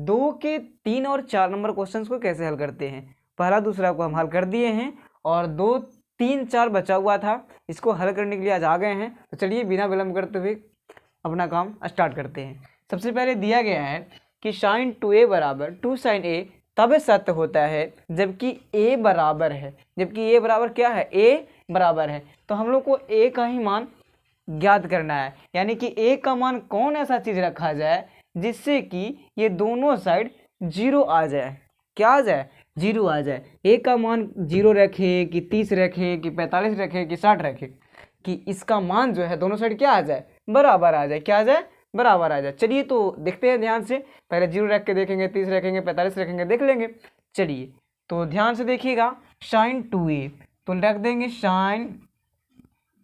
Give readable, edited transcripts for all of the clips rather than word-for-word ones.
2 के 3 और 4 number questions को कैसे हल करते हैं। पहला दूसरा को हम हल कर दिए हैं और 2 3 4 बचा हुआ था, इसको हल करने के लिए आज आ गए हैं। तो चलिए बिना विलंब करते हुए अपना काम स्टार्ट करते हैं। सबसे पहले दिया गया है कि sin 2a बराबर 2 sin a तब सत्य होता है जबकि a बराबर है, जबकि a बराबर क्या है, a बराबर है। तो हम लोग को a का ही मान ज्ञात करना है, यानी कि a का मान कौन ऐसा चीज़ रखा जाए जिससे कि ये दोनों साइड 0 आ जाए। क्या आ जाए, 0 आ जाए। a का मान 0 रखे कि 30 रखे कि 45 रखे कि 60 रखे, कि इसका मान जो है दोनों साइड क्या आ जाए, बराबर आ जाए। क्या आ जाए, बराबर आ जाए। चलिए तो देखते हैं ध्यान से, पहले 0 रख के देखेंगे, 30 रखेंगे, 45 रखेंगे, देख लेंगे। चलिए तो ध्यान से देखिएगा, sin 2a तो रख देंगे sin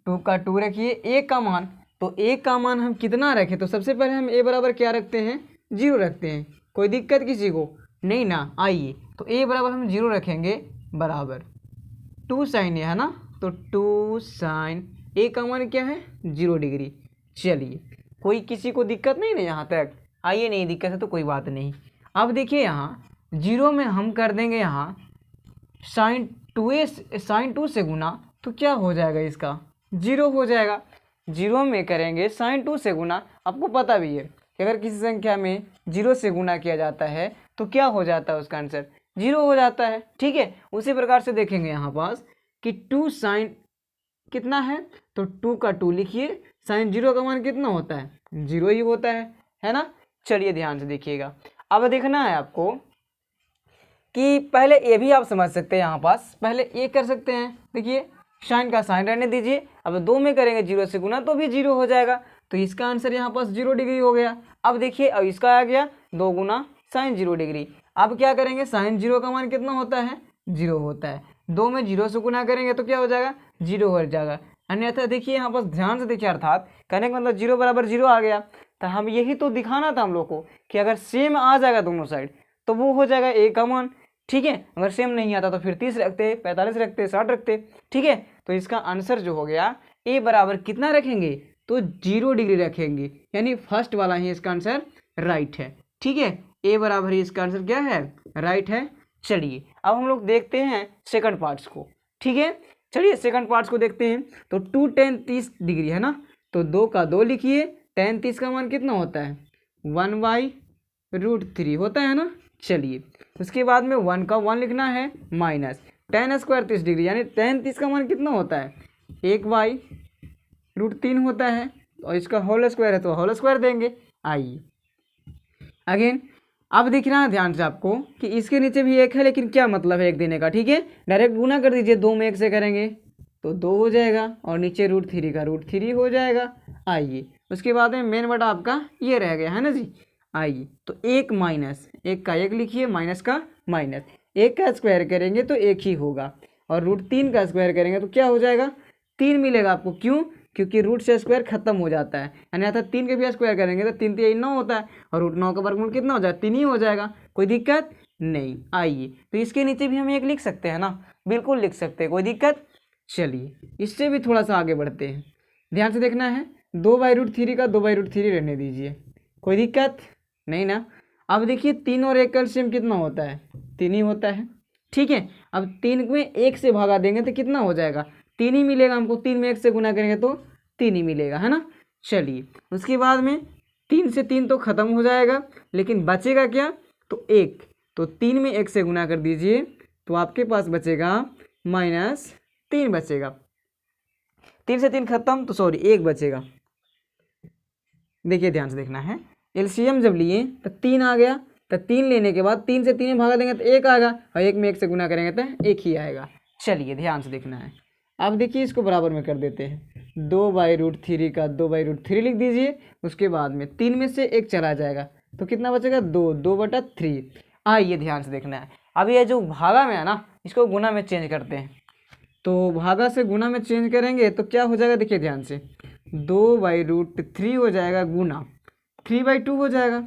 2 का 2 रखिए, a का मान, तो a का मान हम कितना रखें, तो सबसे पहले हम a बराबर क्या रखते हैं, 0 रखते हैं। कोई दिक्कत किसी को नहीं ना। आइए तो a बराबर हम 0 रखेंगे, बराबर 2 sin a है ना, तो 2 sin a का मान क्या है, 0 डिग्री। चलिए कोई किसी को दिक्कत नहीं ना यहाँ तक, आइए नहीं दिक्कत है तो कोई बात नहीं। अब देखिए यहाँ 0 में हम कर देंगे यहाँ sin 2 से गुना, तो क्या हो जाएगा, इसका 0 हो जाएगा। 0 में करेंगे sin 2 से गुना, आपको पता भी है कि अगर किसी संख्या में 0 से गुना किया जाता है तो क्या हो जाता है, उसका आंसर 0 हो जाता है। ठीक है, उसी प्रकार से देखेंगे यहाँ पास कि 2 sin कितना है, तो 2 का 2 लिखिए, sin 0 का मान कितना होता है, 0 ही होता है ना। चलिए ध्यान से देखिएगा, अब देखना है आपको कि पहले ये भी आप समझ सकते हैं, यहाँ पास पहले ये कर सकते हैं। देखिए साइन का साइन रहने दीजिए, अब 2 में करेंगे 0 से गुना तो भी 0 हो जाएगा, तो इसका आंसर यहाँ पास 0 डिग्री हो गया। अब देखिए अब इसका आ गया 2 गुना साइन 0 डिग्री। अब क्या करेंगे, साइन 0 का मान कितना होता है, 0 होता है। 2 में 0 से गुना करेंगे तो क्या हो जाएगा, 0 हो जाएगा। अन्यथा देखिए यहाँ पास ध्यान से देखिए, अर्थात कहने का मतलब 0 बराबर 0 आ गया। तो हम यही तो दिखाना था हम लोग को कि अगर सेम आ जाएगा दोनों साइड तो वो हो जाएगा a का मान। ठीक है, अगर सेम नहीं आता तो फिर 30 रखते, 45 रखते, 60 रखते। ठीक है, तो इसका आंसर जो हो गया a बराबर कितना रखेंगे, तो 0 डिग्री रखेंगे, यानी फर्स्ट वाला ही इसका आंसर राइट है। ठीक है, a बराबर ही इसका आंसर क्या है, राइट है। चलिए अब हम लोग देखते हैं सेकंड पार्ट्स को। ठीक है, चलिए सेकंड पार्ट्स को देखते हैं। तो 2 tan 30 डिग्री है ना, तो 2 का 2 लिखिए, tan 30 का मान कितना होता है, 1/√3 होता है ना। चलिए उसके बाद में 1 का 1 लिखना है, माइनस tan स्क्वायर 30 डिग्री, यानी tan 30 का मान कितना होता है, 1/√3 होता है, और इसका होल स्क्वायर है तो होल स्क्वायर देंगे। आइए अगेन, अब दिख रहा है ध्यान से आपको कि इसके नीचे भी 1 है, लेकिन क्या मतलब है 1 देने का। ठीक है, डायरेक्ट गुना कर दीजिए, 2 में 1 से करेंगे तो 2 हो जाएगा, और नीचे √3 का √3 हो जाएगा। आइए उसके बाद में मेन बटा आपका ये रह गया है ना जी। आइए तो 1 माइनस 1 का 1 लिखिए, माइनस का माइनस, 1 का स्क्वायर करेंगे तो 1 ही होगा, और √3 का स्क्वायर करेंगे तो क्या हो जाएगा, 3 मिलेगा आपको। क्यों, क्योंकि रूट से स्क्वायर खत्म हो जाता है, यानी अर्थात 3 के भी स्क्वायर करेंगे तो 3 3 9 होता है, और √9 का वर्गमूल कितना हो जाएगा, 3 ही हो जाएगा। कोई दिक्कत नहीं। आइए तो इसके नीचे भी हम 1 लिख सकते हैं ना, बिल्कुल लिख सकते हैं, कोई दिक्कत। चलिए इससे भी थोड़ा सा आगे बढ़ते हैं, ध्यान से देखना है। 2/√3 का 2/√3 रहने दीजिए, कोई दिक्कत नहीं ना। अब देखिए 3 और 1 का एलसीएम कितना होता है, 3 ही होता है। ठीक है, अब 3 में 1 से भागा देंगे तो कितना हो जाएगा, 3 ही मिलेगा हमको। 3 में 1 से गुना करेंगे तो 3 ही मिलेगा, है ना। चलिए उसके बाद में 3 से 3 तो खत्म हो जाएगा, लेकिन बचेगा क्या, तो 1, तो 3 में 1 से गुना कर दीजिए तो आपके पास बचेगा -3 बचेगा। 3 से 3 खत्म, तो सॉरी 1 बचेगा। देखिए ध्यान से देखना है, एलसीएम जब लिए तो 3 आ गया, तो 3 लेने के बाद 3 से 3 में भागा देंगे तो 1 आएगा, और 1 में 1 से गुना करेंगे तो 1 ही आएगा। चलिए ध्यान से देखना है, अब देखिए इसको बराबर में कर देते हैं। 2/√3 का 2/√3 लिख दीजिए, उसके बाद में 3 में से 1 चला जाएगा तो कितना बचेगा, 2/3। आइए ध्यान से देखना है, अब ये जो भागा में है ना, इसको गुना में चेंज करते हैं। तो भागा से गुना में चेंज करेंगे तो क्या हो जाएगा, देखिए ध्यान से, 2/√3 हो जाएगा गुना 3/2 हो जाएगा,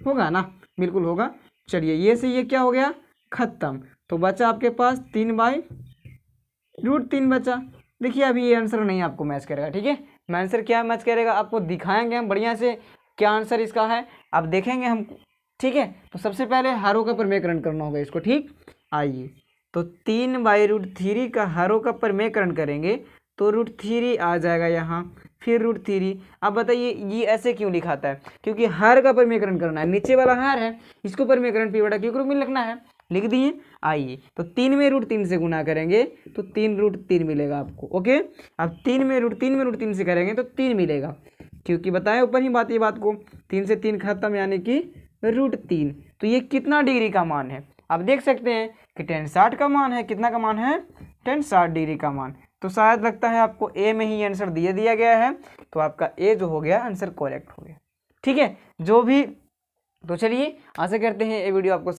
होगा ना, बिल्कुल होगा। चलिए ये से ये क्या हो गया, खत्म, तो बचा आपके पास 3/√3 बचा। देखिए अभी ये आंसर नहीं आपको मैच करेगा। ठीक है, मैं आंसर क्या मैच करेगा आपको दिखाएंगे हम बढ़िया से, क्या आंसर इसका है। अब देखेंगे हम ठीक है। तो सबसे पहले हरों का प्रमेयकरण करना होगा इसको, ठीक। आइए, तो 3/√3 का हरों का प्रमेयकरण करेंगे तो √3 आ जाएगा यहाँ, फिर √3। अब बताइए ये ऐसे क्यों लिखाता है, क्योंकि हर का प्रमेयकरण करना है, नीचे वाला हर है, इसको प्रमेयकरण p/q के रूप में लिखना है, लिख दिए। आइए, तो 3 में √3 से गुना करेंगे तो 3√3 मिलेगा आपको, ओके। अब 3 में √3 से करेंगे तो 3 मिलेगा, क्योंकि बताया ऊपर ही बात, ये बात को 3 से 3 खत्म, यानी कि √3। तो ये कितना डिग्री का मान है, आप देख सकते हैं कि tan 60 का मान है। कितना का मान है, tan 60 डिग्री का मान। तो शायद लगता है आपको ए में ही आंसर दिया गया है, तो आपका ए जो हो गया आंसर करेक्ट हो गया, ठीक है। जो भी, तो चलिए आशा करते हैं ये वीडियो आपको